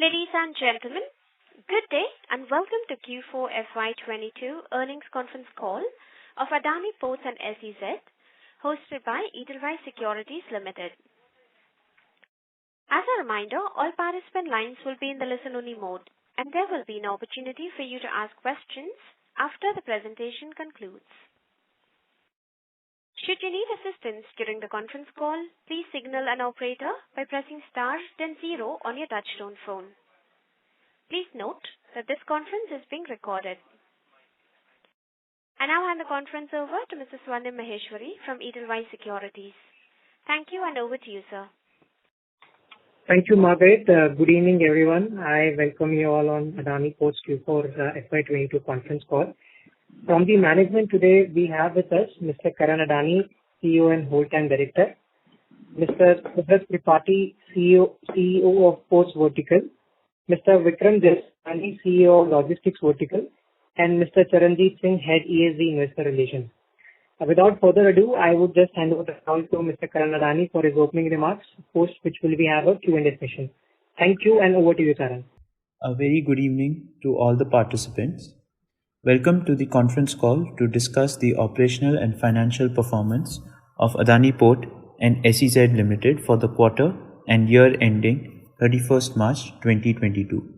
Ladies and gentlemen, good day and welcome to Q4 FY22 earnings conference call of Adani Ports and SEZ, hosted by Edelweiss Securities Limited. As a reminder, all participant lines will be in the listen-only mode, and there will be an opportunity for you to ask questions after the presentation concludes. Should you need assistance during the conference call, please signal an operator by pressing star then 0 on your touchtone phone. Please note that this conference is being recorded. I now hand the conference over to Mr. Swarnim Maheshwari from Edelweiss Securities. Thank you, and over to you, sir. Thank you, Margaret. Good evening, everyone. I welcome you all on Adani Ports Q4 FY22 conference call. From the management today, we have with us Mr. Karan Adani, CEO and Whole-Time Director, Mr. Subrat Tripathi, CEO of Ports Vertical, Mr. Vikram Desani, CEO of Logistics Vertical, and Mr. Charanjit Singh, Head ESG Investor Relations. Without further ado, I would just hand over the call to Mr. Karan Adani for his opening remarks, post which will be have a Q&A session. Thank you, and over to you, Karan. A very good evening to all the participants. Welcome to the conference call to discuss the operational and financial performance of Adani Port and SEZ Limited for the quarter and year ending 31st March 2022.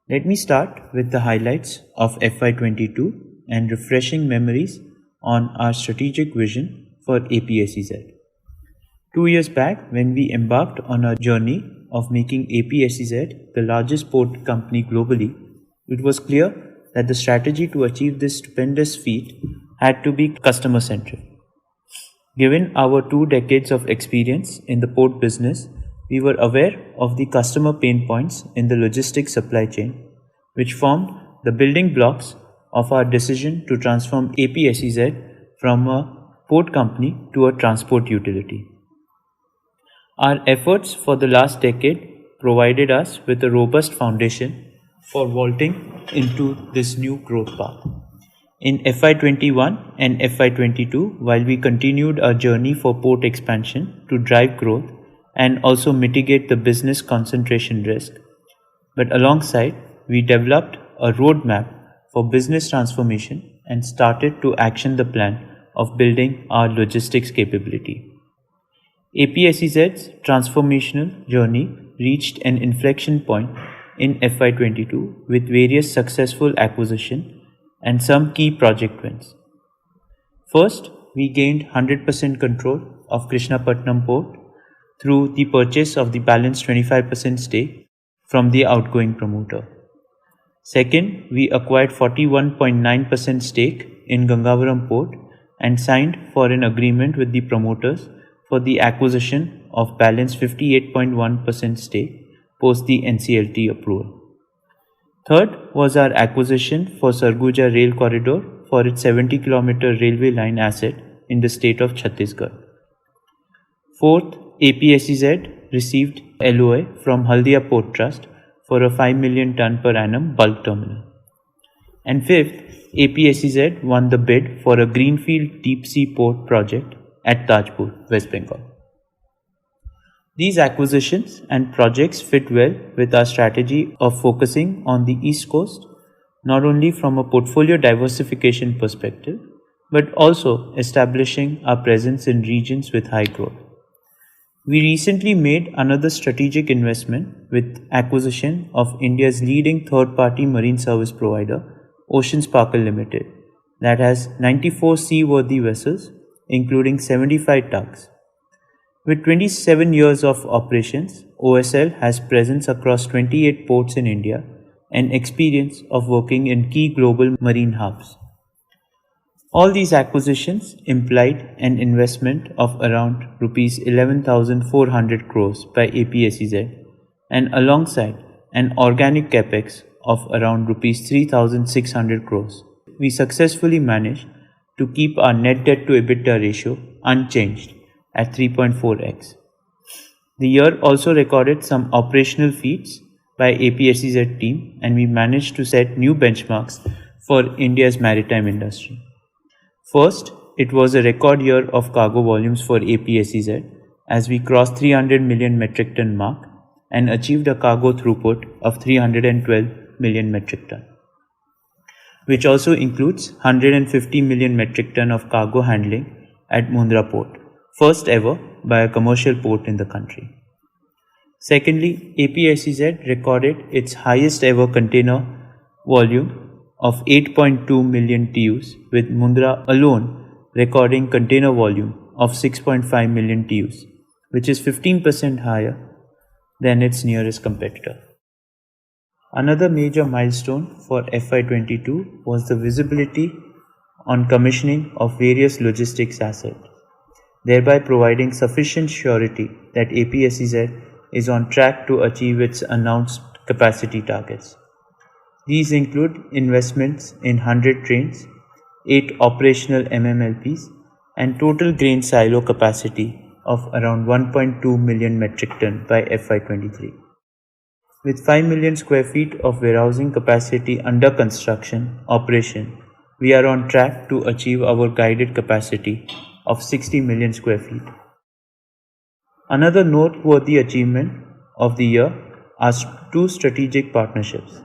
Let me start with the highlights of FY22 and refreshing memories on our strategic vision for APSEZ. 2 years back, when we embarked on our journey of making APSEZ the largest port company globally, it was clear that the strategy to achieve this stupendous feat had to be customer-centric. Given our 2 decades of experience in the port business, we were aware of the customer pain points in the logistics supply chain, which formed the building blocks of our decision to transform APSEZ from a port company to a transport utility. Our efforts for the last decade provided us with a robust foundation for vaulting into this new growth path. In FY21 and FY22, while we continued our journey for port expansion to drive growth and also mitigate the business concentration risk, but alongside, we developed a roadmap for business transformation and started to action the plan of building our logistics capability. APSEZ's transformational journey reached an inflection point in FY22 with various successful acquisitions and some key project wins. First, we gained 100% control of Krishnapatnam Port through the purchase of the balance 25% stake from the outgoing promoter. Second, we acquired 41.9% stake in Gangavaram Port and signed for an agreement with the promoters for the acquisition of balance 58.1% stake post the NCLT approval. Third was our acquisition for Sarguja Rail Corridor for its 70-kilometer railway line asset in the state of Chhattisgarh. Fourth, APSEZ received LOA from Haldia Port Trust for a 5 million ton per annum bulk terminal. And fifth, APSEZ won the bid for a greenfield deep sea port project at Tajpur, West Bengal. These acquisitions and projects fit well with our strategy of focusing on the East Coast, not only from a portfolio diversification perspective, but also establishing our presence in regions with high growth. We recently made another strategic investment with acquisition of India's leading third-party marine service provider, Ocean Sparkle Limited, that has 94 seaworthy vessels, including 75 tugs. With 27 years of operations, OSL has presence across 28 ports in India and experience of working in key global marine hubs. All these acquisitions implied an investment of around Rs 11,400 crores by APSEZ and alongside an organic capex of around Rs 3,600 crores. We successfully managed to keep our net debt to EBITDA ratio unchanged at 3.4x. The year also recorded some operational feats by APSEZ team, and we managed to set new benchmarks for India's maritime industry. First, it was a record year of cargo volumes for APSEZ as we crossed 300 million metric ton mark and achieved a cargo throughput of 312 million metric ton, which also includes 150 million metric ton of cargo handling at Mundra port, first ever by a commercial port in the country. Secondly, APSEZ recorded its highest ever container volume of 8.2 million TEUs, with Mundra alone recording container volume of 6.5 million TEUs, which is 15% higher than its nearest competitor. Another major milestone for FY22 was the visibility on commissioning of various logistics assets, thereby providing sufficient surety that APSEZ is on track to achieve its announced capacity targets. These include investments in 100 trains, 8 operational MMLPs, and total grain silo capacity of around 1.2 million metric ton by FY23. With 5 million square feet of warehousing capacity under construction operation, we are on track to achieve our guided capacity of 60 million square feet. Another noteworthy achievement of the year are two strategic partnerships.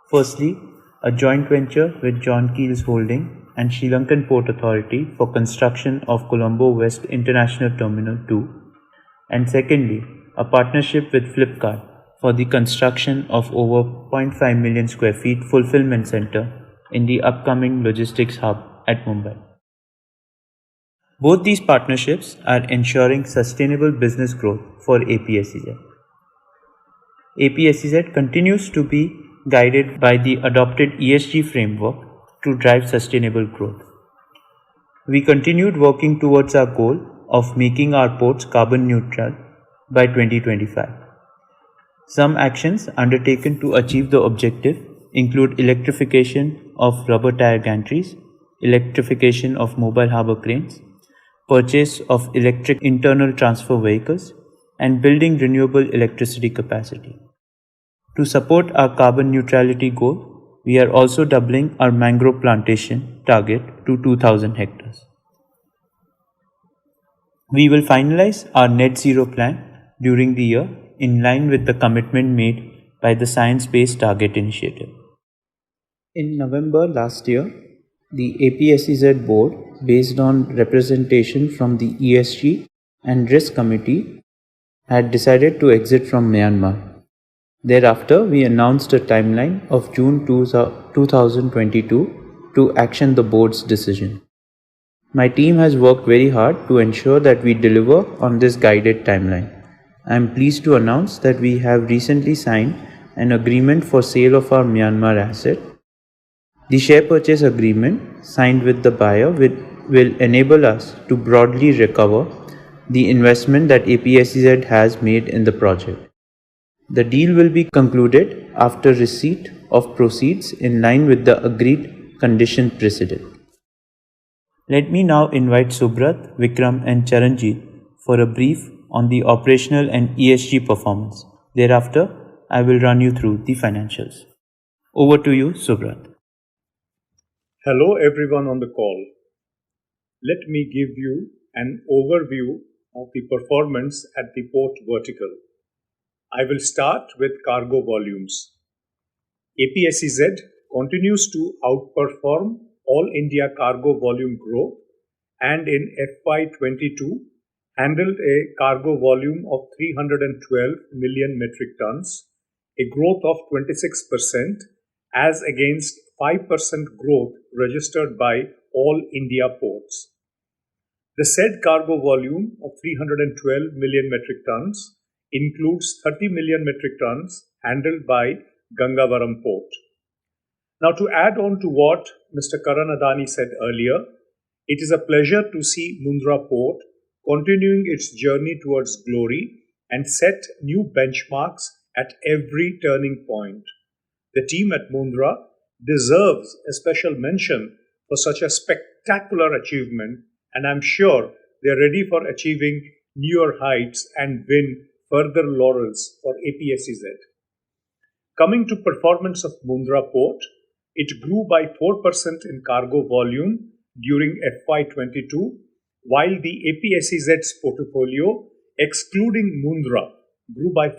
Firstly, a joint venture with John Keel's Holding and Sri Lankan Port Authority for construction of Colombo West International Terminal 2. And secondly, a partnership with Flipkart for the construction of over 0.5 million square feet fulfillment center in the upcoming logistics hub at Mumbai. Both these partnerships are ensuring sustainable business growth for APSEZ. APSEZ continues to be guided by the adopted ESG framework to drive sustainable growth. We continued working towards our goal of making our ports carbon neutral by 2025. Some actions undertaken to achieve the objective include electrification of rubber tire gantries, electrification of mobile harbour cranes, purchase of electric internal transfer vehicles, and building renewable electricity capacity. To support our carbon neutrality goal, we are also doubling our mangrove plantation target to 2,000 hectares. We will finalize our net zero plan during the year in line with the commitment made by the Science Based Target Initiative. In November last year, the APSEZ board, based on representation from the ESG and Risk Committee, had decided to exit from Myanmar. Thereafter, we announced a timeline of June 2022 to action the board's decision. My team has worked very hard to ensure that we deliver on this guided timeline. I am pleased to announce that we have recently signed an agreement for sale of our Myanmar asset. The share purchase agreement signed with the buyer will enable us to broadly recover the investment that APSEZ has made in the project. The deal will be concluded after receipt of proceeds in line with the agreed condition precedent. Let me now invite Subrat, Vikram and Charanjit for a brief on the operational and ESG performance. Thereafter, I will run you through the financials. Over to you, Subrat. Hello everyone on the call. Let me give you an overview of the performance at the port vertical. I will start with cargo volumes. APSEZ continues to outperform all India cargo volume growth and in FY22 handled a cargo volume of 312 million metric tons, a growth of 26% as against 5% growth registered by all India ports. The said cargo volume of 312 million metric tons includes 30 million metric tons handled by Gangavaram port. Now, to add on to what Mr. Karan Adani said earlier, it is a pleasure to see Mundra port continuing its journey towards glory and set new benchmarks at every turning point. The team at Mundra deserves a special mention for such a spectacular achievement, and I'm sure they're ready for achieving newer heights and win further laurels for APSEZ. Coming to performance of Mundra port, it grew by 4% in cargo volume during FY22, while the APSEZ's portfolio, excluding Mundra, grew by 58%.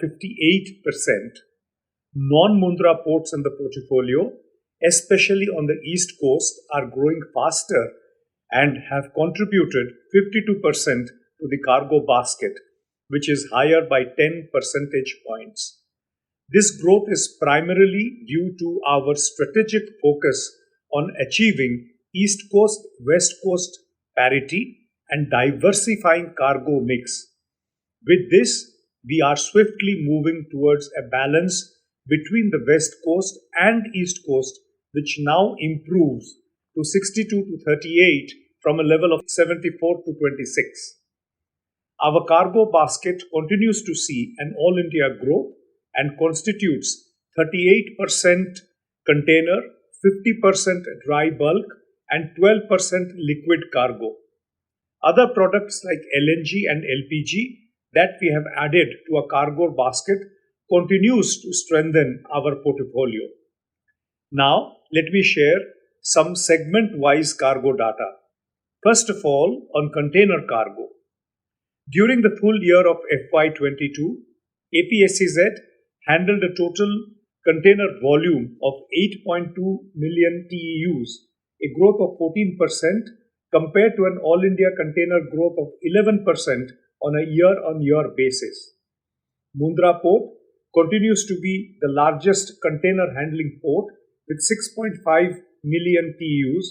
Non-Mundra ports in the portfolio, especially on the East Coast, are growing faster and have contributed 52% to the cargo basket, which is higher by 10 percentage points. This growth is primarily due to our strategic focus on achieving East Coast West Coast parity and diversifying cargo mix. With this, we are swiftly moving towards a balance between the West Coast and East Coast, which now improves to 62 to 38 from a level of 74 to 26. Our cargo basket continues to see an all-India growth and constitutes 38% container, 50% dry bulk, and 12% liquid cargo. Other products like LNG and LPG that we have added to a cargo basket continues to strengthen our portfolio. Now, let me share some segment-wise cargo data. First of all, on container cargo. During the full year of FY22, APSEZ handled a total container volume of 8.2 million TEUs, a growth of 14% compared to an all-India container growth of 11% on a year-on-year basis. Mundra Port continues to be the largest container handling port with 6.5 million TEUs,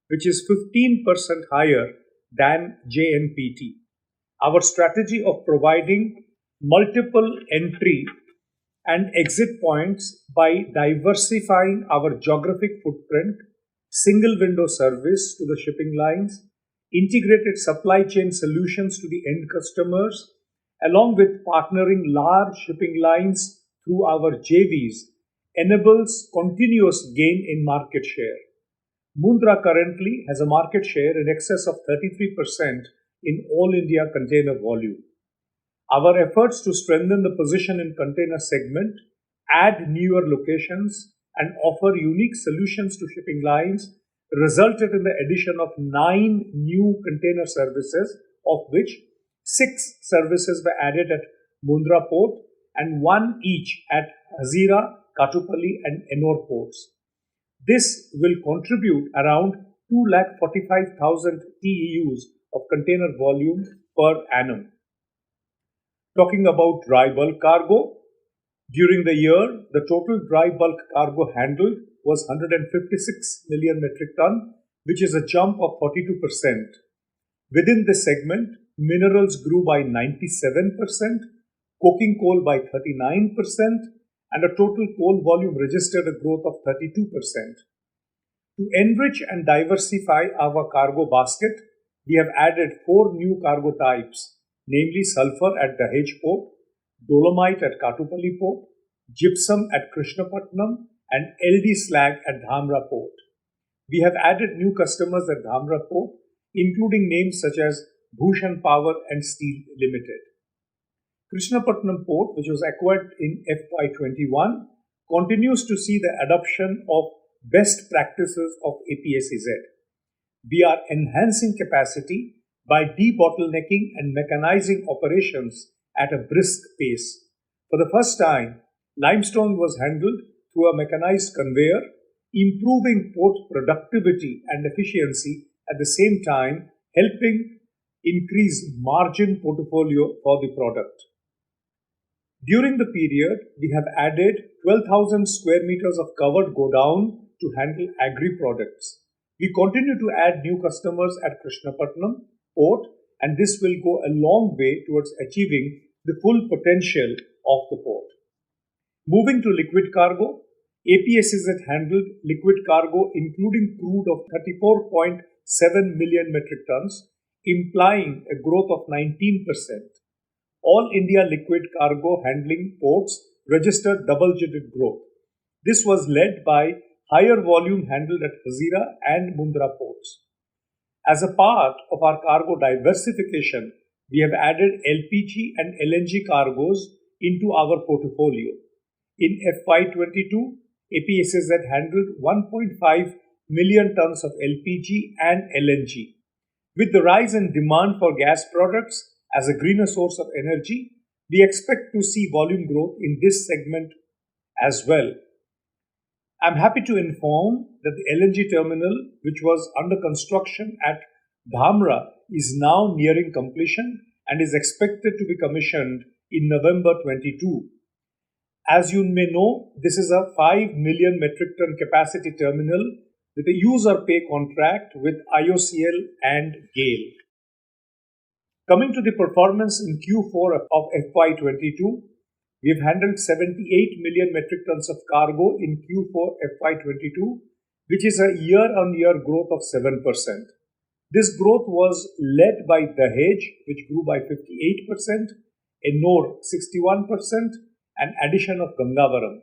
which is 15% higher than JNPT. Our strategy of providing multiple entry and exit points by diversifying our geographic footprint, single window service to the shipping lines, integrated supply chain solutions to the end customers, along with partnering large shipping lines through our JVs, enables continuous gain in market share. Mundra currently has a market share in excess of 33% in all India container volume. Our efforts to strengthen the position in container segment, add newer locations, and offer unique solutions to shipping lines resulted in the addition of 9 new container services, of which 6 services were added at Mundra Port and 1 each at Hazira, Katupalli, and Ennore ports. This will contribute around 245,000 TEUs of container volume per annum. Talking about dry bulk cargo, during the year, the total dry bulk cargo handled was 156 million metric ton, which is a jump of 42%. Within this segment, minerals grew by 97%, coking coal by 39%, and a total coal volume registered a growth of 32%. To enrich and diversify our cargo basket, we have added 4 new cargo types, namely sulfur at Dahej Port, dolomite at Katupalli Port, gypsum at Krishnapatnam, and LD slag at Dhamra Port. We have added new customers at Dhamra Port, including names such as Bhushan Power and Steel Limited. Krishnapatnam Port, which was acquired in FY21, continues to see the adoption of best practices of APSEZ. We are enhancing capacity by debottlenecking and mechanizing operations at a brisk pace. For the first time, limestone was handled through a mechanized conveyor, improving port productivity and efficiency at the same time helping increase margin portfolio for the product. During the period, we have added 12,000 square meters of covered godown to handle agri products. We continue to add new customers at Krishnapatnam Port, and this will go a long way towards achieving the full potential of the port. Moving to liquid cargo, APSEZ handled liquid cargo including crude of 34.7 million metric tons, implying a growth of 19%. All India liquid cargo handling ports registered double-digit growth. This was led by higher volume handled at Hazira and Mundra ports. As a part of our cargo diversification, we have added LPG and LNG cargoes into our portfolio. In FY22, APSEZ handled 1.5 million tons of LPG and LNG. With the rise in demand for gas products as a greener source of energy, We expect to see volume growth in this segment as well. I'm happy to inform that the LNG terminal, which was under construction at Dhamra, is now nearing completion and is expected to be commissioned in November 22. As you may know, this is a 5 million metric ton capacity terminal with a user pay contract with IOCL and GAIL. Coming to the performance in Q4 of Fy22, we've handled 78 million metric tons of cargo in Q4 Fy22, which is a year-on-year growth of 7%. This growth was led by Dahej, which grew by 58%, Ennore 61%, and addition of Gangavaram.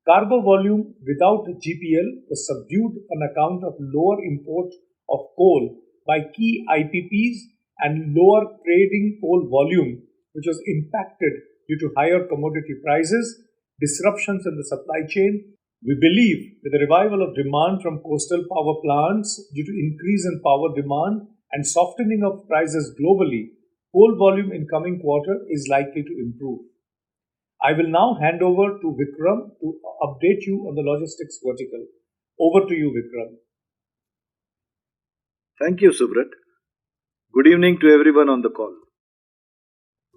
Cargo volume without GPL was subdued on account of lower import of coal by key IPPs and lower trading coal volume, which was impacted due to higher commodity prices, disruptions in the supply chain. We believe that the revival of demand from coastal power plants due to increase in power demand and softening of prices globally, coal volume in coming quarter is likely to improve. I will now hand over to Vikram to update you on the logistics vertical. Over to you, Vikram. Thank you, Subrat. Good evening to everyone on the call.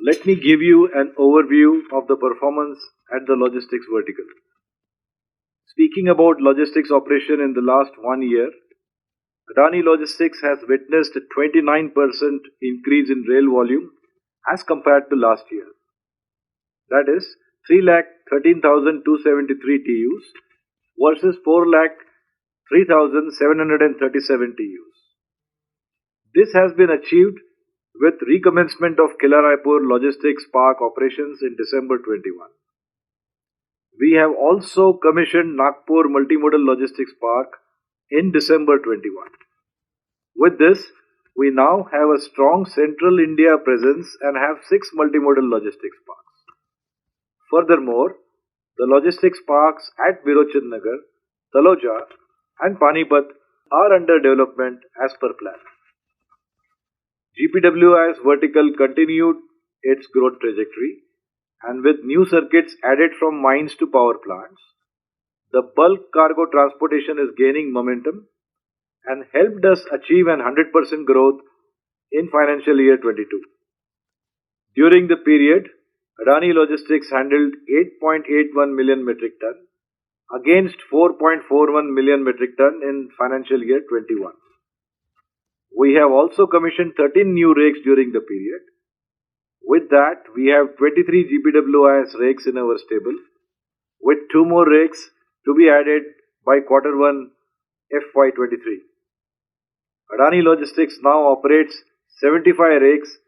Let me give you an overview of the performance at the logistics vertical. Speaking about logistics operation in the last 1 year, Adani Logistics has witnessed a 29% increase in rail volume as compared to last year. That is 3,13,273 TEUs versus 4,03,737 TEUs. This has been achieved with recommencement of Kila Raipur Logistics Park operations in December 21. We have also commissioned Nagpur Multimodal Logistics Park in December 21. With this, we now have a strong central India presence and have 6 multimodal logistics parks. Furthermore, the logistics parks at Virochannagar, Taloja and Panipat are under development as per plan. GPWIS vertical continued its growth trajectory, and with new circuits added from mines to power plants, the bulk cargo transportation is gaining momentum and helped us achieve an 100% growth in financial year 22. During the period, Adani Logistics handled 8.81 million metric ton against 4.41 million metric ton in financial year 21. We have also commissioned 13 new rakes during the period. With that, we have 23 GPWIS rakes in our stable, with 2 more rakes to be added by Q1 FY23. Adani Logistics now operates 75 rakes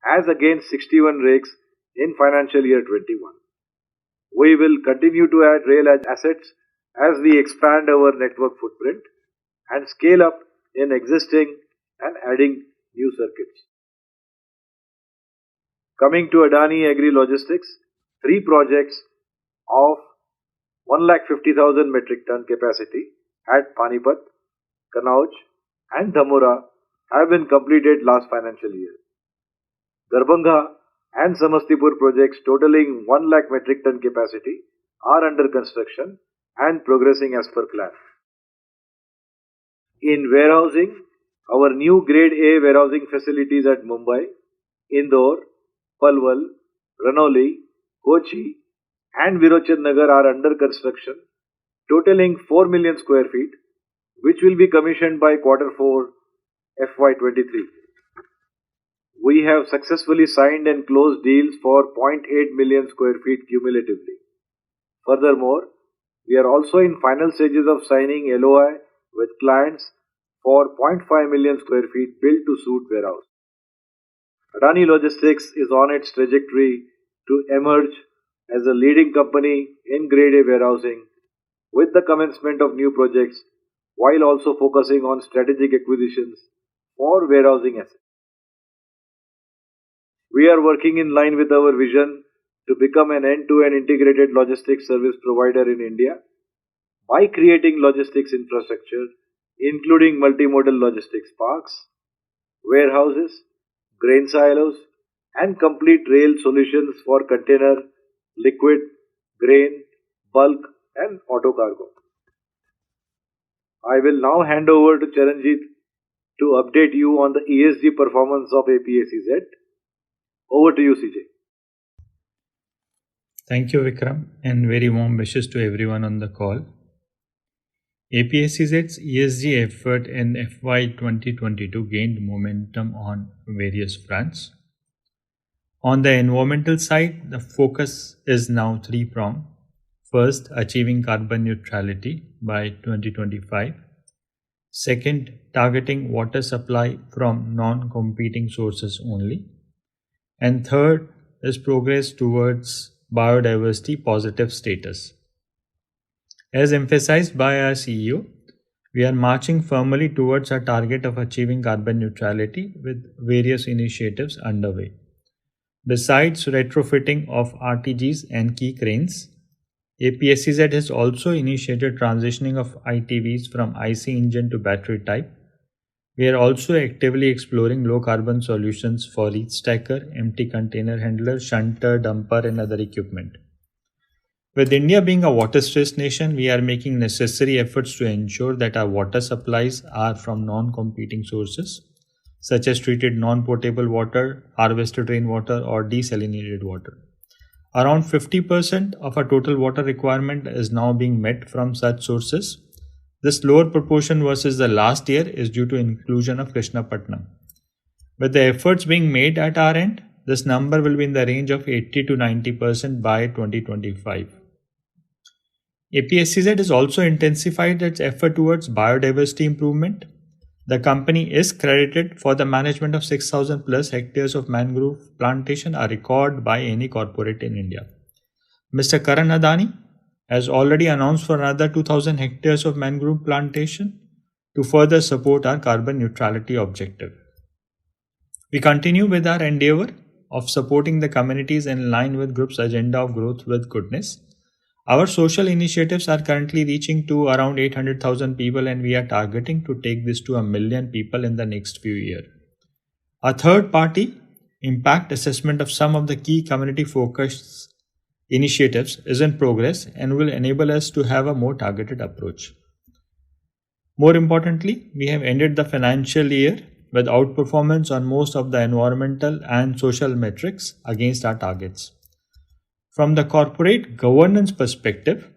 as against 61 rakes in financial year 21. We will continue to add rail assets as we expand our network footprint and scale up in existing and adding new circuits. Coming to Adani Agri Logistics, 3 projects of 150,000 metric ton capacity at Panipat, Kanauj and Dhamra have been completed last financial year. Darbhanga and Samastipur projects totaling 1 lakh metric ton capacity are under construction and progressing as per plan. In warehousing, our new Grade A warehousing facilities at Mumbai, Indore, Palwal, Ranoli, Kochi and Virochannagar are under construction, totaling 4 million square feet, which will be commissioned by Q4 FY23. We have successfully signed and closed deals for 0.8 million square feet cumulatively. Furthermore, we are also in final stages of signing LOI with clients for 0.5 million square feet built-to-suit warehouse. Adani Logistics is on its trajectory to emerge as a leading company in Grade A warehousing with the commencement of new projects while also focusing on strategic acquisitions for warehousing assets. We are working in line with our vision to become an end-to-end integrated logistics service provider in India by creating logistics infrastructure including multimodal logistics parks, warehouses, grain silos and complete rail solutions for container, liquid, grain, bulk, and auto cargo. I will now hand over to Charanjit to update you on the ESG performance of APSEZ. Over to you, CJ. Thank you, Vikram, and very warm wishes to everyone on the call. APSEZ's ESG effort in FY 2022 gained momentum on various fronts. On the environmental side, the focus is now three-pronged. First, achieving carbon neutrality by 2025. Second, targeting water supply from non-competing sources only. And third is progress towards biodiversity positive status. As emphasized by our CEO, we are marching firmly towards our target of achieving carbon neutrality with various initiatives underway. Besides retrofitting of RTGs and key cranes, APSEZ has also initiated transitioning of ITVs from IC engine to battery type. We are also actively exploring low carbon solutions for reach stacker, empty container handler, shunter, dumper and other equipment. With India being a water-stressed nation, we are making necessary efforts to ensure that our water supplies are from non-competing sources, such as treated non-potable water, harvested rainwater or desalinated water. Around 50% of our total water requirement is now being met from such sources. This lower proportion versus the last year is due to inclusion of Krishnapatnam. With the efforts being made at our end, this number will be in the range of 80 to 90% by 2025. APSEZ has also intensified its effort towards biodiversity improvement. The company is credited for the management of 6,000 plus hectares of mangrove plantation, a record by any corporate in India. Mr. Karan Adani has already announced for another 2,000 hectares of mangrove plantation to further support our carbon neutrality objective. We continue with our endeavor of supporting the communities in line with group's agenda of growth with goodness. Our social initiatives are currently reaching to around 800,000 people and we are targeting to take this to 1 million people in the next few years. A third party impact assessment of some of the key community focused initiatives is in progress and will enable us to have a more targeted approach. More importantly, we have ended the financial year with outperformance on most of the environmental and social metrics against our targets. From the corporate governance perspective,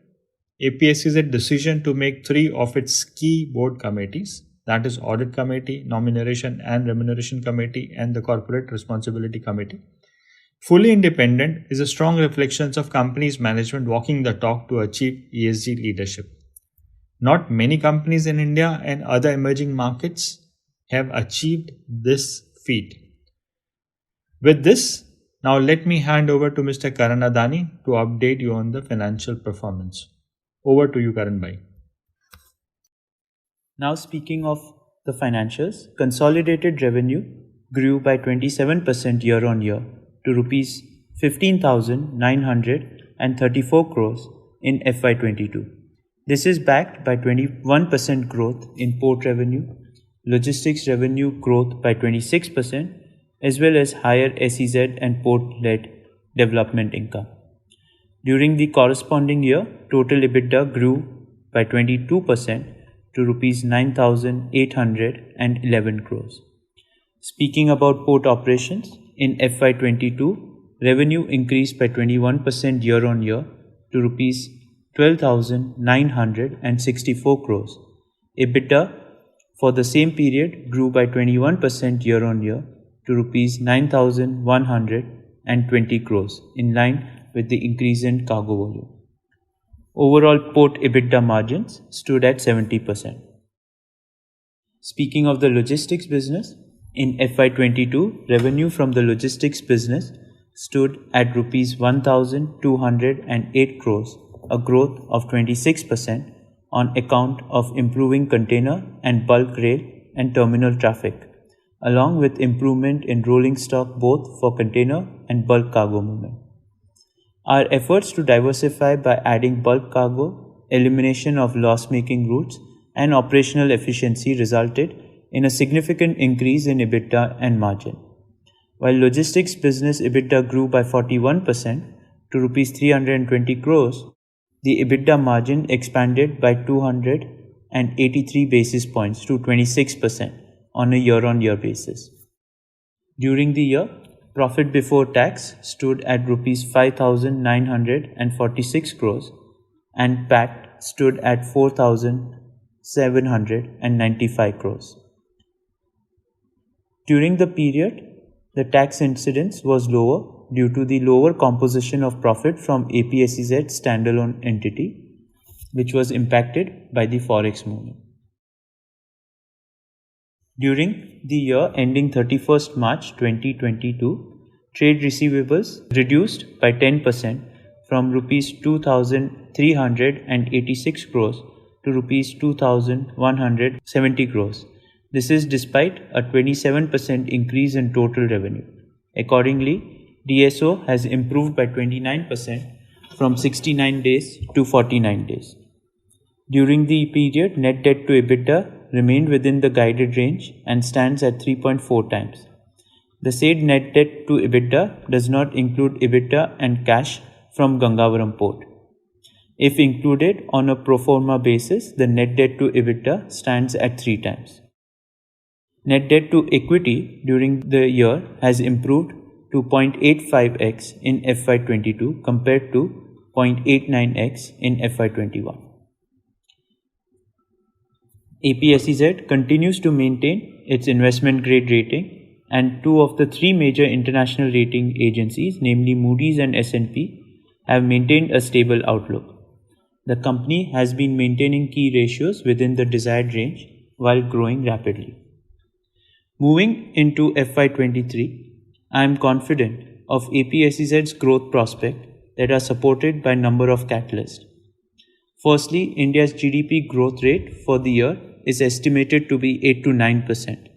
APSEZ's decision to make 3 of its key board committees, that is Audit Committee, Nomination and Remuneration Committee and the Corporate Responsibility Committee, fully independent is a strong reflection of company's management walking the talk to achieve ESG leadership. Not many companies in India and other emerging markets have achieved this feat. With this, now let me hand over to Mr. Karan Adani to update you on the financial performance. Over to you, Karan bhai. Now speaking of the financials, consolidated revenue grew by 27% year on year to rupees 15,934 crores in FY22. This is backed by 21% growth in port revenue, logistics revenue growth by 26%, as well as higher SEZ and port-led development income. During the corresponding year, total EBITDA grew by 22% to rupees 9,811 crores. Speaking about port operations, in FY22, revenue increased by 21% year on year to rupees 12,964 crores. EBITDA for the same period grew by 21% year on year to rupees 9,120 crores, in line with the increase in cargo volume. Overall port EBITDA margins stood at 70%. Speaking of the logistics business, in FY22, revenue from the logistics business stood at rupees 1,208 crores, a growth of 26% on account of improving container and bulk rail and terminal traffic, along with improvement in rolling stock both for container and bulk cargo movement. Our efforts to diversify by adding bulk cargo, elimination of loss-making routes, and operational efficiency resulted in a significant increase in EBITDA and margin. While logistics business EBITDA grew by 41% to Rs 320 crores, the EBITDA margin expanded by 283 basis points to 26% on a year-on-year basis. During the year, profit before tax stood at Rs 5,946 crores and PAT stood at 4,795 crores. During the period, the tax incidence was lower due to the lower composition of profit from APSEZ standalone entity, which was impacted by the forex movement. During the year ending 31st March 2022, trade receivables reduced by 10% from Rs 2,386 crores to Rs 2,170 crores. This is despite a 27% increase in total revenue. Accordingly, DSO has improved by 29% from 69 days to 49 days. During the period, net debt to EBITDA remained within the guided range and stands at 3.4 times. The said net debt to EBITDA does not include EBITDA and cash from Gangavaram Port. If included on a pro forma basis, the net debt to EBITDA stands at 3 times. Net debt to equity during the year has improved to 0.85x in FY22 compared to 0.89x in FY21. APSEZ continues to maintain its investment grade rating, and two of the three major international rating agencies, namely Moody's and S&P, have maintained a stable outlook. The company has been maintaining key ratios within the desired range while growing rapidly. Moving into FY23, I am confident of APSEZ's growth prospect that are supported by a number of catalysts. Firstly, India's GDP growth rate for the year is estimated to be 8 to 9%.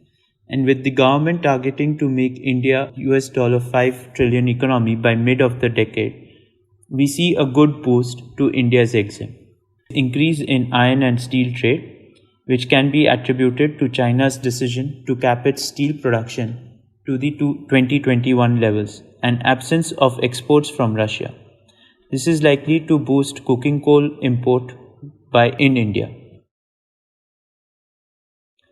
And with the government targeting to make India $5 trillion economy by mid of the decade, we see a good boost to India's EXIM. Increase in iron and steel trade, which can be attributed to China's decision to cap its steel production to the 2021 levels and absence of exports from Russia. This is likely to boost coking coal import in India.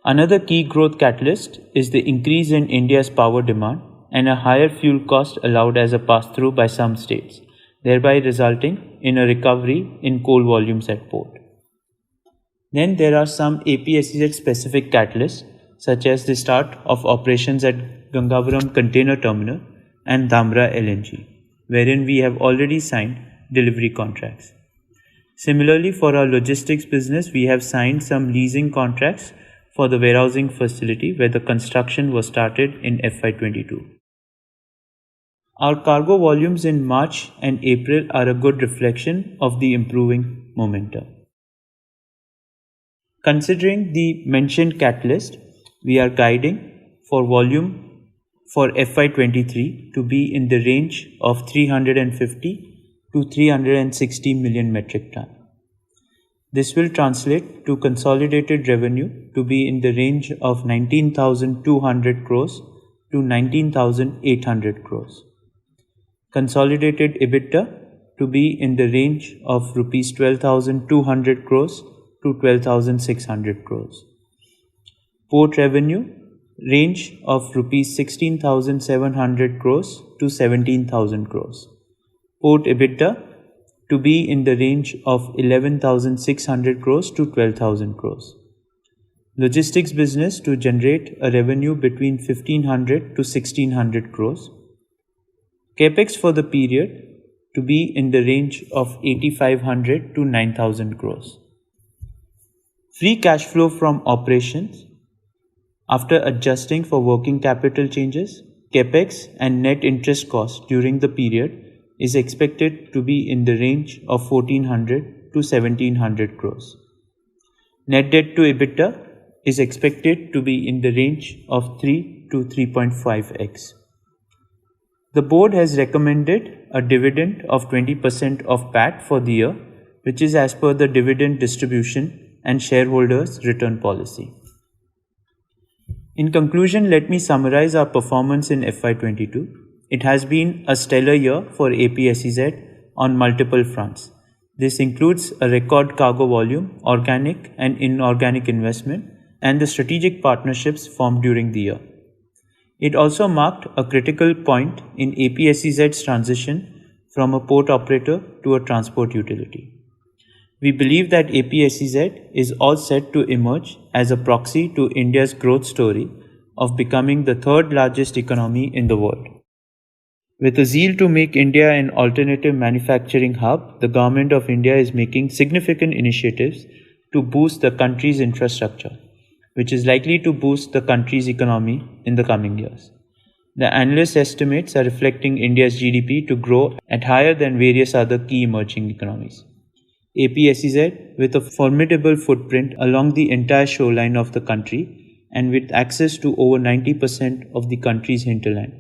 Another key growth catalyst is the increase in India's power demand and a higher fuel cost allowed as a pass-through by some states, thereby resulting in a recovery in coal volumes at port. Then there are some APSEZ specific catalysts such as the start of operations at Gangavaram Container Terminal and Dhamra LNG, wherein we have already signed delivery contracts. Similarly, for our logistics business, we have signed some leasing contracts for the warehousing facility where the construction was started in FY22. Our cargo volumes in March and April are a good reflection of the improving momentum. Considering the mentioned catalyst, we are guiding for volume for FY23 to be in the range of 350 to 360 million metric ton. This will translate to consolidated revenue to be in the range of 19,200 crores to 19,800 crores. Consolidated EBITDA to be in the range of Rs 12,200 crores to 12,600 crores. Port revenue range of Rs 16,700 crores to 17,000 crores. Port EBITDA to be in the range of 11,600 crores to 12,000 crores. Logistics business to generate a revenue between 1,500 to 1,600 crores. Capex for the period to be in the range of 8,500 to 9,000 crores. Free cash flow from operations after adjusting for working capital changes, Capex and net interest costs during the period is expected to be in the range of 1,400 to 1,700 crores. Net debt to EBITDA is expected to be in the range of 3 to 3.5x. The board has recommended a dividend of 20% of PAT for the year, which is as per the dividend distribution and shareholders' return policy. In conclusion, let me summarize our performance in FY22. It has been a stellar year for APSEZ on multiple fronts. This includes a record cargo volume, organic and inorganic investment, and the strategic partnerships formed during the year. It also marked a critical point in APSEZ's transition from a port operator to a transport utility. We believe that APSEZ is all set to emerge as a proxy to India's growth story of becoming the third largest economy in the world. With a zeal to make India an alternative manufacturing hub, the Government of India is making significant initiatives to boost the country's infrastructure, which is likely to boost the country's economy in the coming years. The analyst estimates are reflecting India's GDP to grow at higher than various other key emerging economies. APSEZ, with a formidable footprint along the entire shoreline of the country and with access to over 90% of the country's hinterland,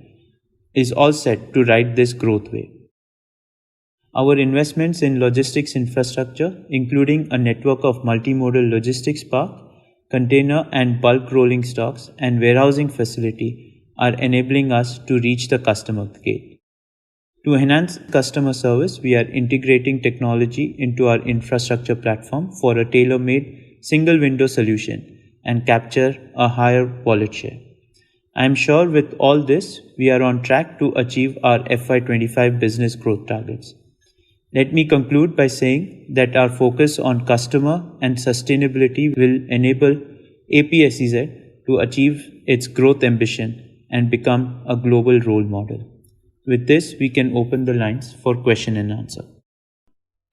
is all set to ride this growth wave. Our investments in logistics infrastructure, including a network of multimodal logistics park, container and bulk rolling stocks, and warehousing facility, are enabling us to reach the customer gate. To enhance customer service, we are integrating technology into our infrastructure platform for a tailor-made single-window solution and capture a higher wallet share. I am sure with all this, we are on track to achieve our FY25 business growth targets. Let me conclude by saying that our focus on customer and sustainability will enable APSEZ to achieve its growth ambition and become a global role model. With this, we can open the lines for question and answer.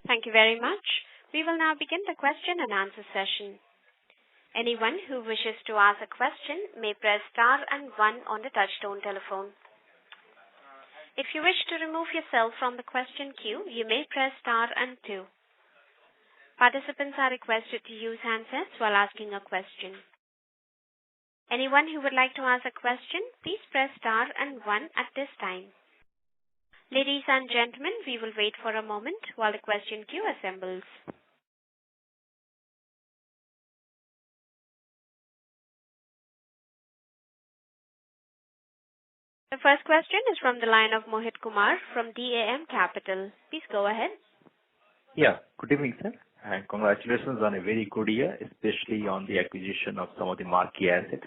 Thank you very much. We will now begin the question and answer session. Anyone who wishes to ask a question may press star and 1 on the touchtone telephone. If you wish to remove yourself from the question queue, you may press star and 2. Participants are requested to use handsets while asking a question. Anyone who would like to ask a question, please press star and 1 at this time. Ladies and gentlemen, we will wait for a moment while the question queue assembles. The first question is from the line of Mohit Kumar from DAM Capital. Please go ahead. Yeah, good evening, sir, and congratulations on a very good year, especially on the acquisition of some of the marquee assets.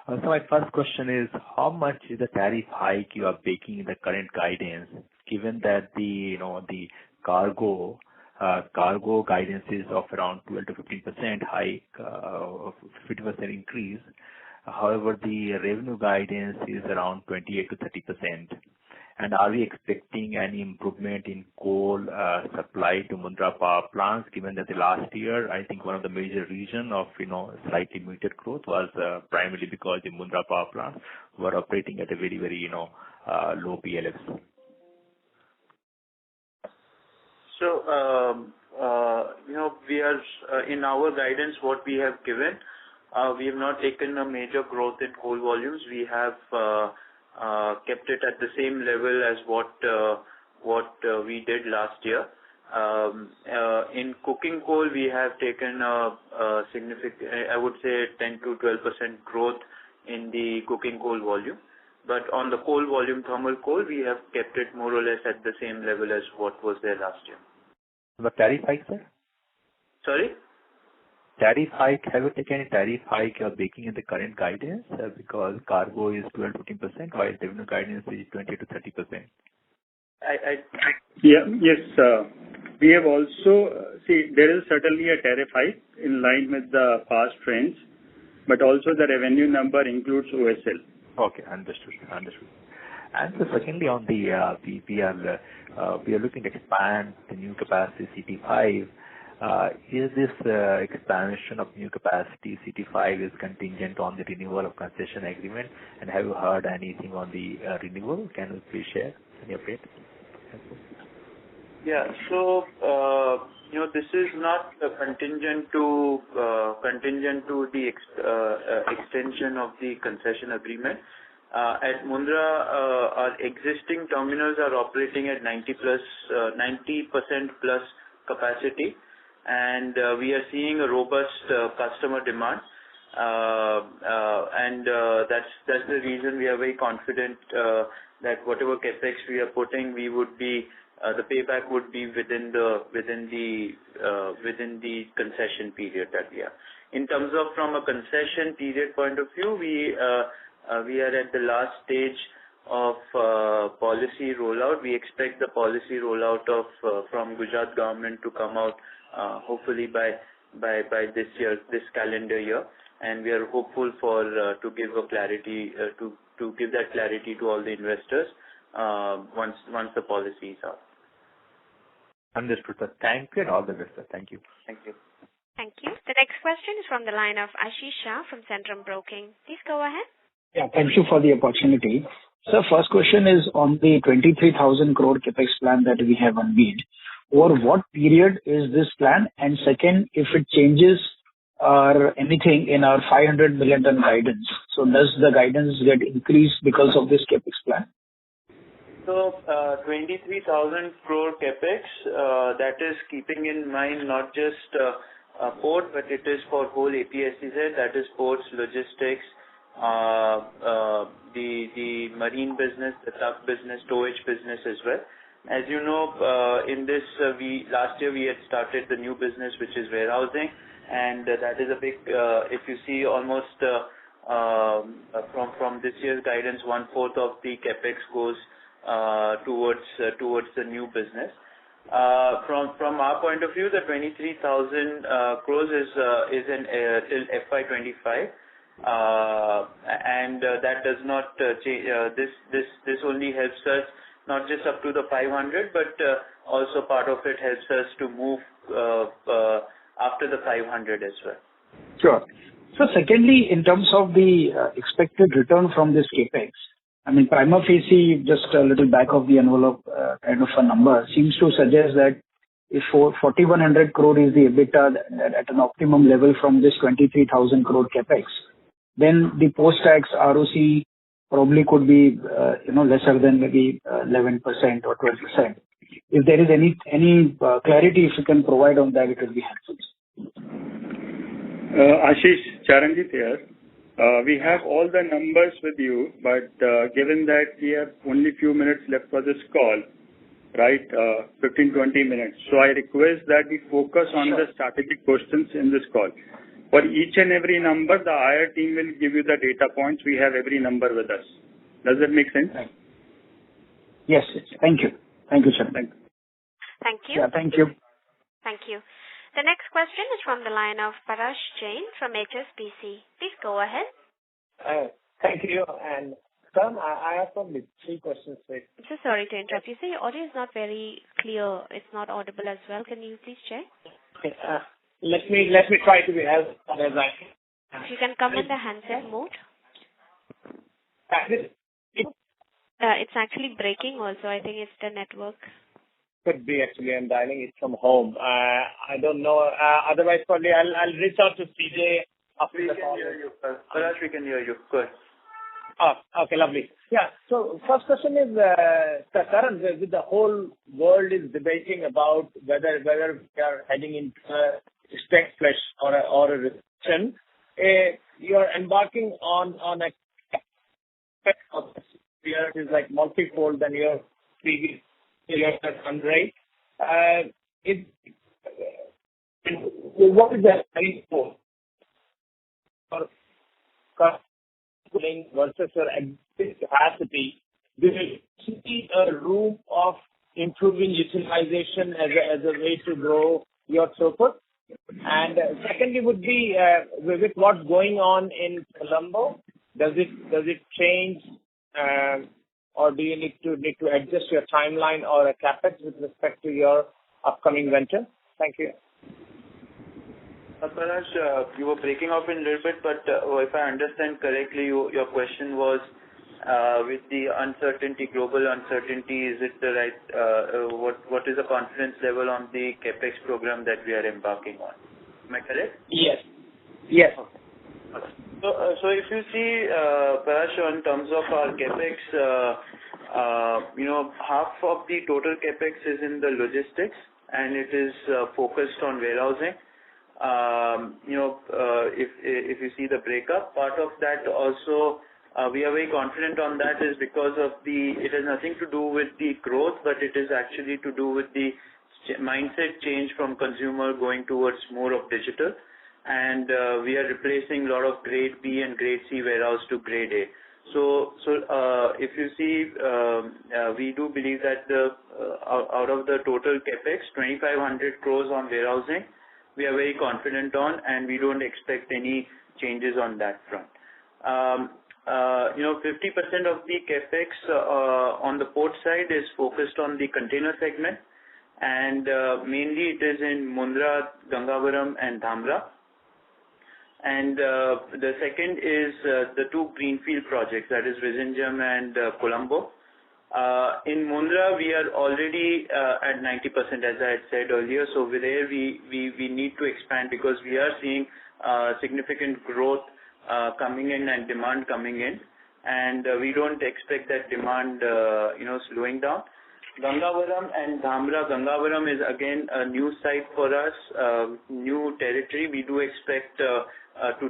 So my first question is, how much is the tariff hike you are baking in the current guidance, given that the cargo guidance is of around 12 to 15% hike, 50% increase. However, the revenue guidance is around 28 to 30%. And are we expecting any improvement in coal supply to Mundra power plants, given that the last year, I think one of the major reasons of slightly muted growth was primarily because the Mundra power plants were operating at a very, very low PLFs. So, we are in our guidance, what we have given. We have not taken a major growth in coal volumes. We have kept it at the same level as what we did last year. In coking coal, we have taken a significant, I would say 10 to 12% growth in the coking coal volume. But on the coal volume, thermal coal, we have kept it more or less at the same level as what was there last year. The tariff hike, sir? Sorry? Tariff hike, have you taken any tariff hike you are baking in the current guidance? Because cargo is 12-15%, while revenue guidance is 20 to 30%. Yes. We have also, there is certainly a tariff hike in line with the past trends, but also the revenue number includes OSL. Okay, understood. And so secondly, on the we are looking to expand the new capacity CT5. Is this expansion of new capacity CT5 is contingent on the renewal of concession agreement? And have you heard anything on the renewal? Can you please share any update? Yeah. So this is not contingent to the extension of the concession agreement. At Mundra, our existing terminals are operating at 90% plus capacity, and we are seeing a robust customer demand. and that's the reason we are very confident that whatever capex we are putting, we would be the payback would be within the concession period that we are. In terms of from a concession period point of view, we are at the last stage of policy rollout. We expect the policy rollout of from Gujarat government to come out hopefully by this calendar year, and we are hopeful for to give a clarity to give that clarity to all the investors once the policy is out. Understood, sir. Thank you and all the best, sir. Thank you. Thank you. Thank you. The next question is from the line of Ashish Shah from Centrum Broking. Please go ahead. Yeah, thank you for the opportunity. So first question is on the 23,000 crore capex plan that we have unveiled. Over what period is this plan? And second, if it changes or anything in our 500 million ton guidance, so does the guidance get increased because of this capex plan? So 23,000 crore capex, that is keeping in mind not just port, but it is for whole APSEZ, that is ports, logistics, the marine business, the truck business, towage business as well. As you know, in this, last year we had started the new business, which is warehousing, and that is a big, if you see almost from this year's guidance, 1/4 of the capex goes towards the new business. From our point of view, the 23,000 crores is till FY25, and that does not change. This only helps us not just up to the 500, but also part of it helps us to move after the 500 as well. Sure. So secondly, in terms of the expected return from this capex, I mean, prima facie, just a little back of the envelope kind of a number seems to suggest that if 4,100 crore is the EBITDA at an optimum level from this 23,000 crore capex, then the post-tax ROC probably could be lesser than maybe 11% or 12%. If there is any clarity, if you can provide on that, it will be helpful. Ashish, Charanjit here. We have all the numbers with you, but given that we have only few minutes left for this call, right, 15-20 minutes. So I request that we focus on the strategic questions in this call. For each and every number, the IR team will give you the data points. We have every number with us. Does that make sense? Yes. Thank you. Thank you, sir. Thank you. Yeah, thank you. Thank you. The next question is from the line of Parash Jain from HSBC. Please go ahead. Thank you. And Sam, I have probably 3 questions. So sorry to interrupt you. So your audio is not very clear. It's not audible as well. Can you please check? Okay, let me try to be as I can. If you can come in the handset mode. It's actually breaking also. I think it's the network. Could be actually. I'm dialing it from home. I don't know. Otherwise, probably I'll reach out to CJ after the call. We can hear you. Parash, we can hear you. Good. Oh, okay, lovely. Yeah. So first question is, Karan, with the whole world is debating about whether we are heading into a stagflation or a recession. You are embarking on a year is like multifold than your previous year run rate. What is the time for versus your existing capacity? Do you see a room of improving utilization as a way to grow your throughput? And secondly would be with what's going on in Colombo, does it change or do you need to adjust your timeline or a capex with respect to your upcoming venture? Thank you. Parash, you were breaking up in a little bit, but if I understand correctly, your question was with the uncertainty, global uncertainty, is it the right, what is the confidence level on the capex program that we are embarking on? Am I correct? Yes. Yes. Okay. So if you see, Parash, in terms of our capex, half of the total capex is in the logistics, and it is focused on warehousing. if you see the breakup, part of that also, we are very confident on that is because of it has nothing to do with the growth, but it is actually to do with the mindset change from consumer going towards more of digital. And we are replacing a lot of grade B and grade C warehouse to grade A. So if you see, we do believe that out of the total capex, 2,500 crores on warehousing, we are very confident on, and we don't expect any changes on that front. 50% of the capex on the port side is focused on the container segment, and mainly it is in Mundra, Gangavaram, and Dhamra. And the second is the two greenfield projects, that is Vizhinjam and Colombo. In Mundra, we are already at 90%, as I had said earlier. So there we need to expand because we are seeing significant growth coming in and demand coming in, and we don't expect that demand slowing down. Gangavaram and Dhamra. Gangavaram is again a new site for us, new territory. We do expect to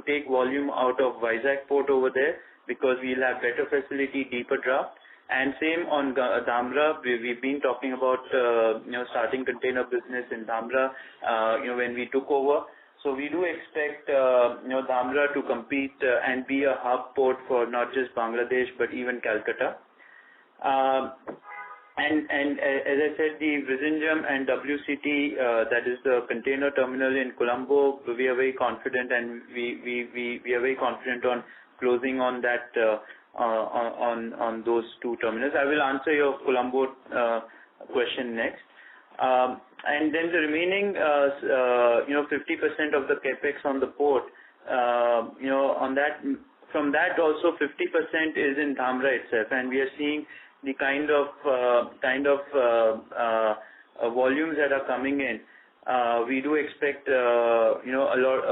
take volume out of Vizag port over there because we'll have better facility, deeper draft. And same on Dhamra. We've been talking about starting container business in Dhamra when we took over. So we do expect Dhamra to compete and be a hub port for not just Bangladesh but even Calcutta. And as I said, the Vizhinjam and WCT, that is the container terminal in Colombo, we are very confident, and we are very confident on closing on that on those two terminals. I will answer your Colombo question next. And then the remaining 50% of the capex on the port, on that, from that also 50% is in Dhamra itself, and we are seeing the kind of volumes that are coming in. We do expect a lot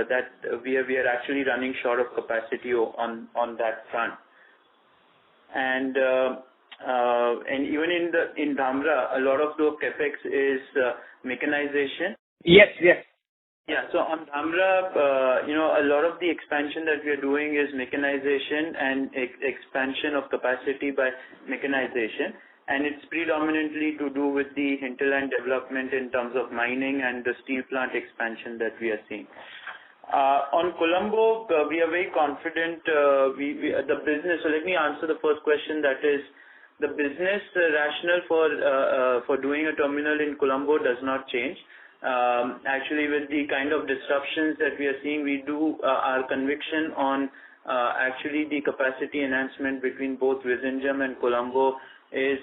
that we are actually running short of capacity on that front. And even in Dhamra, a lot of the capex is mechanization. Yes. Yeah, so on Dhamra, a lot of the expansion that we are doing is mechanization and expansion of capacity by mechanization, and it's predominantly to do with the hinterland development in terms of mining and the steel plant expansion that we are seeing. On Colombo, we are very confident. The business. So let me answer the first question. That is, the business rationale for doing a terminal in Colombo does not change. Actually, with the kind of disruptions that we are seeing, our conviction on actually the capacity enhancement between both Vizhinjam and Colombo is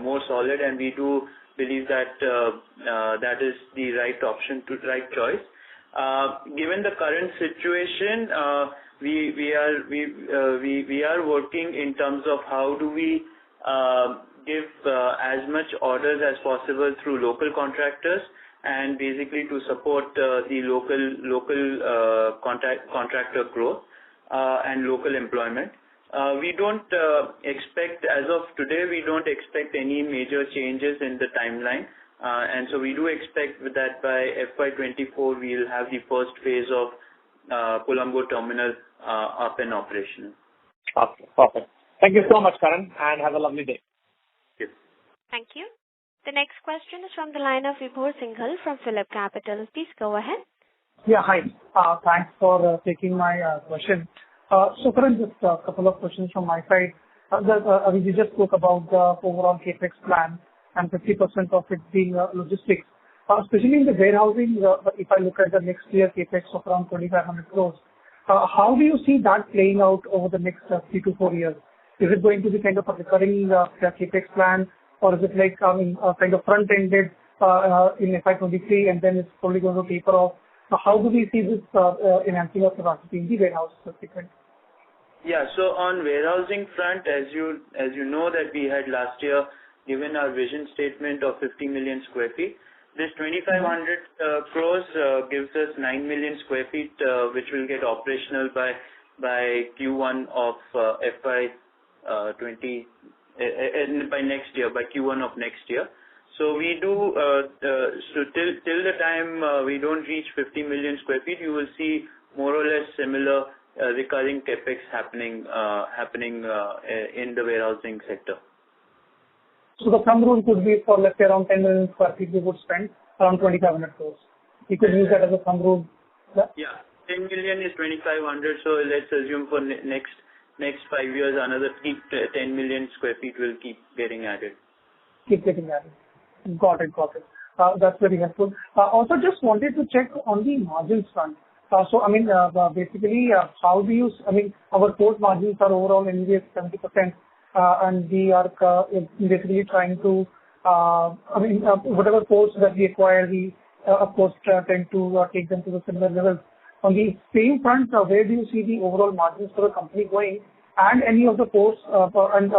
more solid, and we do believe that that is the right option, right choice. Given the current situation, we are working in terms of how do we give as much orders as possible through local contractors, and basically to support the local contractor growth and local employment. We don't expect, as of today, we don't expect any major changes in the timeline. And so we do expect that by FY24 we'll have the first phase of Colombo terminal up and operational. Okay, perfect. Thank you so much, Karan, and have a lovely day. Yes. Thank you. The next question is from the line of Vibhor Singhal from Phillip Capital. Please go ahead. Yeah, hi. Thanks for taking my question. So, Karan, just a couple of questions from my side. We just spoke about the overall capex plan and 50% of it being logistics. Especially in the warehousing, if I look at the next year capex of around 2,500 crores, how do you see that playing out over the next 3 to 4 years? Is it going to be kind of a recurring capex plan, or is it like kind of front-ended in FY23 and then it's probably going to taper off? So how do we see this enhancing of capacity in the warehouse subsequent? Yeah, so on warehousing front, as you know that we had last year given our vision statement of 50 million square feet. This 2,500 crores gives us 9 million square feet, which will get operational by Q1 of FY20 by next year, by Q1 of next year. So we do, so till the time we don't reach 50 million square feet, you will see more or less similar recurring capex happening in the warehousing sector. So the thumb rule could be for, let's say, around 10 million square feet, we would spend around 2,500 crores. We could use that as a thumb rule. Yeah, 10 million is 2,500. So let's assume for next 5 years, another 10 million square feet will keep getting added. Keep getting added. Got it. That's very helpful. Also, just wanted to check on the margins front. So, I mean, basically, how do you, I mean, our port margins are overall anyway 70%, and we are basically trying to, whatever ports that we acquire, we, of course, tend to take them to the similar levels. On the same front, where do you see the overall margins for the company going, and any of the ports, and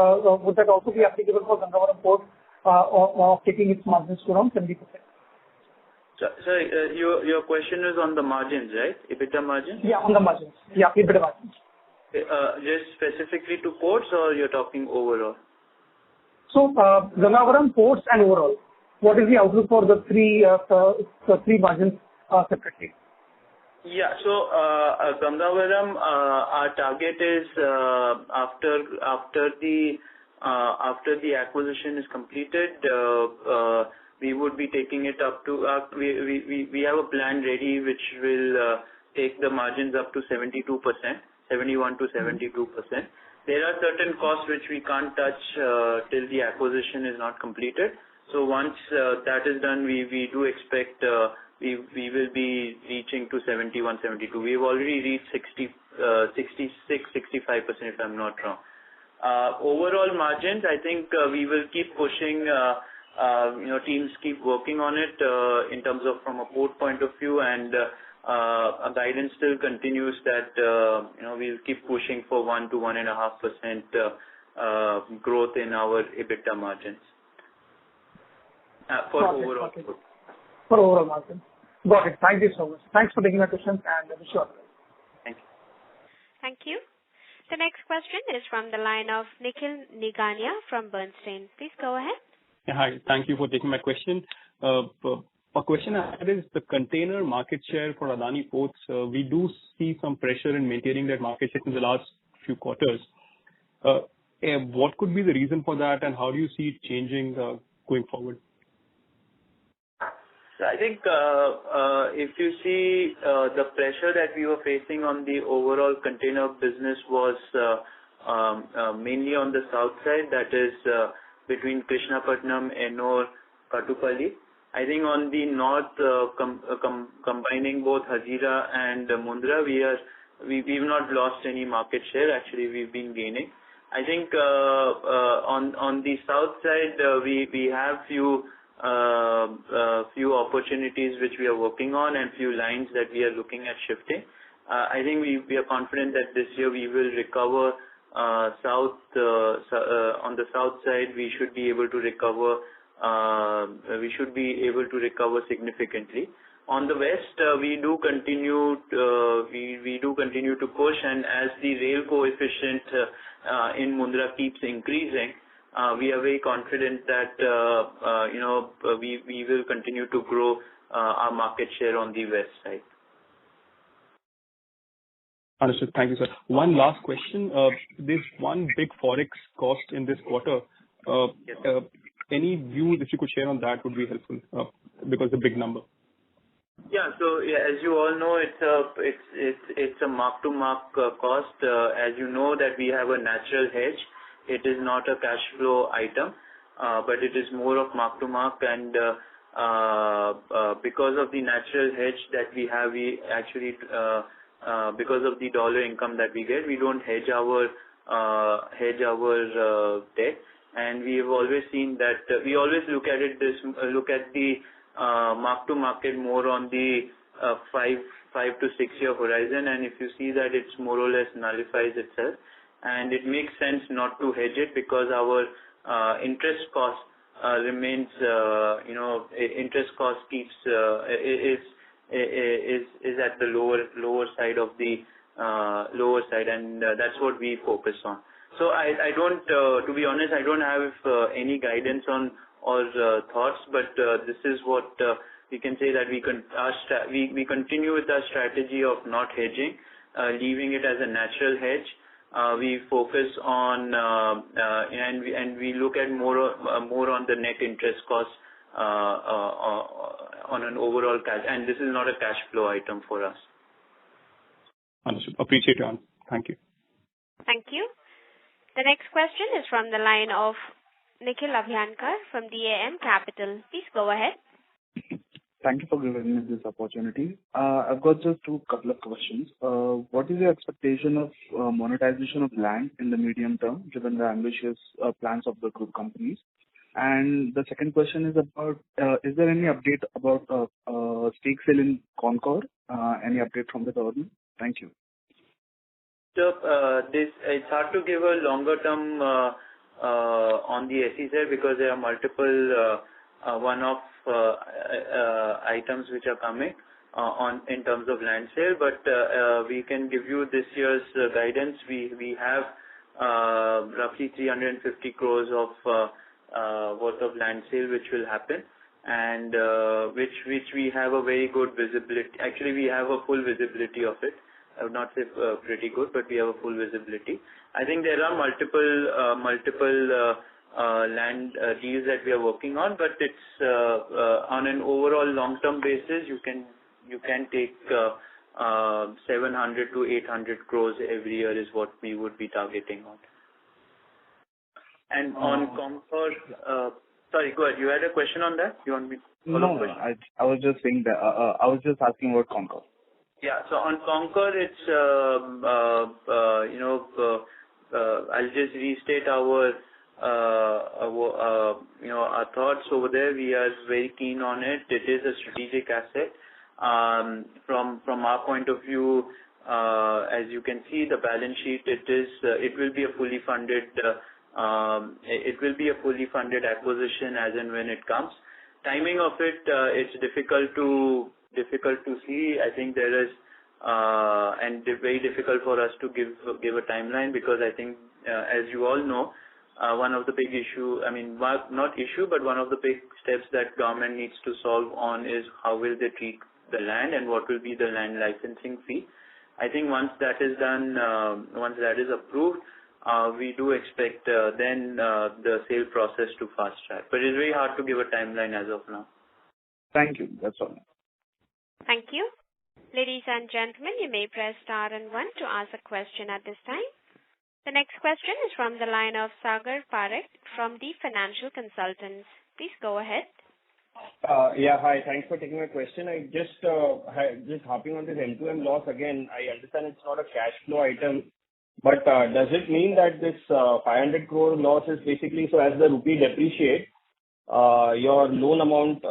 would that also be applicable for Gangavaram Port, of taking its margins to around 70%? So your question is on the margins, right? EBITDA margins? Yeah, on the margins. Yeah, EBITDA margins. Just specifically to ports, or you're talking overall? So, Gangavaram ports and overall, what is the outlook for the three margins separately? Yeah, so Gangavaram, our target is after the acquisition is completed, we would be taking it up to we have a plan ready which will take the margins up to 72%, 71 to 72%. There are certain costs which we can't touch till the acquisition is not completed. So once that is done, we do expect we will be reaching to 71, 72. We've already reached 66, 65%, if I'm not wrong. Overall margins, I think we will keep pushing. Teams keep working on it in terms of from a port point of view, and our guidance still continues that we'll keep pushing for 1 to 1.5% growth in our EBITDA margins for overall. For overall margins. Got it. Thank you so much. Thanks for taking my questions, and wish you all. Thank you. Thank you. The next question is from the line of Nikhil Nigania from Bernstein. Please go ahead. Yeah, hi. Thank you for taking my question. A question I had is the container market share for Adani ports. We do see some pressure in maintaining that market share in the last few quarters. What could be the reason for that, and how do you see it changing going forward? So I think if you see the pressure that we were facing on the overall container business was mainly on the south side, that is between Krishnapatnam, Ennore, Kattupalli. I think on the north, combining both Hazira and Mundra, we've not lost any market share. Actually, we've been gaining. I think on the south side, we have few opportunities which we are working on, and few lines that we are looking at shifting. I think we are confident that this year we will recover on the south side. We should be able to recover. We should be able to recover significantly. On the west, we do continue to push, and as the rail coefficient in Mundra keeps increasing, we are very confident that we will continue to grow our market share on the west side. Understood. Thank you, sir. One last question. There's one big forex cost in this quarter. Yes. Any view that you could share on that would be helpful because the big number. Yeah. So as you all know, it's a mark-to-mark cost. As you know that we have a natural hedge. It is not a cash flow item, but it is more of mark-to-mark, and because of the natural hedge that we have, we actually because of the dollar income that we get, we don't hedge our debt, and we have always seen that we always look at the mark-to-market more on the 5 to 6 year horizon, and if you see that it's more or less nullifies itself, and it makes sense not to hedge it because our interest cost remains, interest cost keeps is at the lower side of the lower side, and that's what we focus on. So I don't, to be honest, I don't have any guidance on thoughts, but this is what we can say, that we continue with our strategy of not hedging, leaving it as a natural hedge. We focus on and we look at more on the net interest cost on an overall cash, and this is not a cash flow item for us. Understood. Appreciate your answer. Thank you. Thank you. The next question is from the line of Nikhil Abhyankar from DAM Capital. Please go ahead. Thank you for giving me this opportunity. I've got just couple of questions. What is your expectation of monetization of land in the medium term, given the ambitious plans of the group companies? And the second question is about, is there any update about stake sale in Concor? Any update from the government? Thank you. So it's hard to give a longer term on the SEZ because there are multiple one-off items which are coming in terms of land sale, but we can give you this year's guidance. We have roughly 350 crores of worth of land sale which will happen, and which we have a very good visibility. Actually, we have a full visibility of it. I would not say pretty good, but we have a full visibility. I think there are multiple land deals that we are working on, but it's on an overall long-term basis. You can take 700 to 800 crores every year is what we would be targeting on. And on Concor, sorry, go ahead. You had a question on that? You want me? No, I was just saying that I was just asking about Concor. Yeah. So on Concor, it's I'll just restate our thoughts over there. We are very keen on it. It is a strategic asset. From our point of view, as you can see, the balance sheet, it will be a fully funded acquisition as and when it comes. Timing of it, it's difficult to see. I think there is and very difficult for us to give a timeline, because I think as you all know, one of the big one of the big steps that government needs to solve on is how will they treat the land and what will be the land licensing fee. I think once that is done, once that is approved, we do expect then the sale process to fast track. But it's very hard to give a timeline as of now. Thank you. That's all. Thank you. Ladies and gentlemen, you may press star and 1 to ask a question at this time. The next question is from the line of Sagar Parekh from the Financial Consultants. Please go ahead. Yeah, hi. Thanks for taking my question. I just hopping on this M2M loss again. I understand it's not a cash flow item, but does it mean that this 500 crore loss is basically, so as the rupee depreciates, your loan amount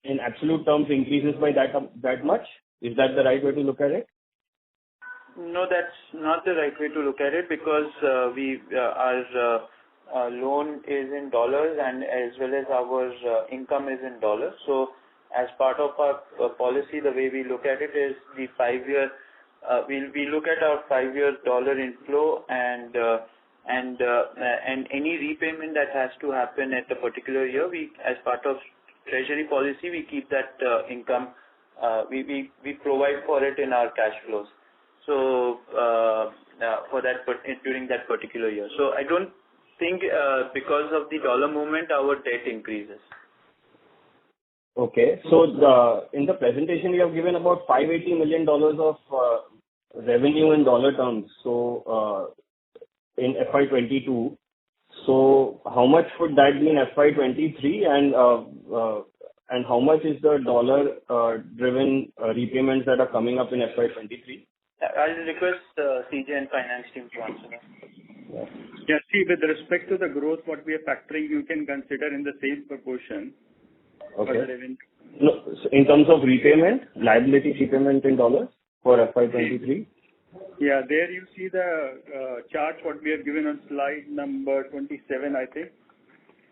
in absolute terms increases by that much? Is that the right way to look at it? No, that's not the right way to look at it, because our loan is in dollars, and as well as our income is in dollars. So as part of our policy, the way we look at it is the 5-year. We look at our 5-year dollar inflow and any repayment that has to happen at a particular year. We, as part of treasury policy, we keep that income. We provide for it in our cash flows. So for that during that particular year. So I don't think because of the dollar movement our debt increases. Okay. So in the presentation you have given about $580 million of revenue in dollar terms. So in FY22. So how much would that be in FY23, and how much is the dollar driven repayments that are coming up in FY23? I'll request CJ and finance team to answer that. Yeah, see, with respect to the growth, what we are factoring, you can consider in the same proportion. Okay. For the revenue. No, so in terms of repayment, liability repayment in dollars for FY23? Yeah, there you see the chart what we have given on slide number 27, I think.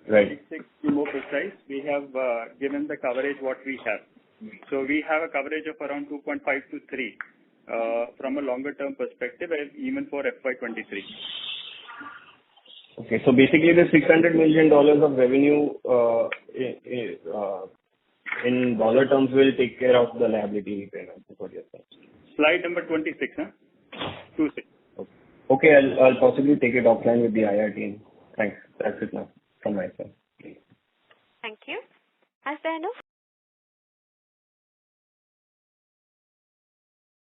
Right. 26 to be more precise. We have given the coverage what we have. So we have a coverage of around 2.5 to 3 from a longer term perspective, even for FY23. Okay. So basically, the $600 million of revenue in dollar terms will take care of the liability repayment, is what you're saying. Slide number 26, huh? 26. Okay, I'll possibly take it offline with the IR team. Thanks. That's it now from my side. Thank you. As there are no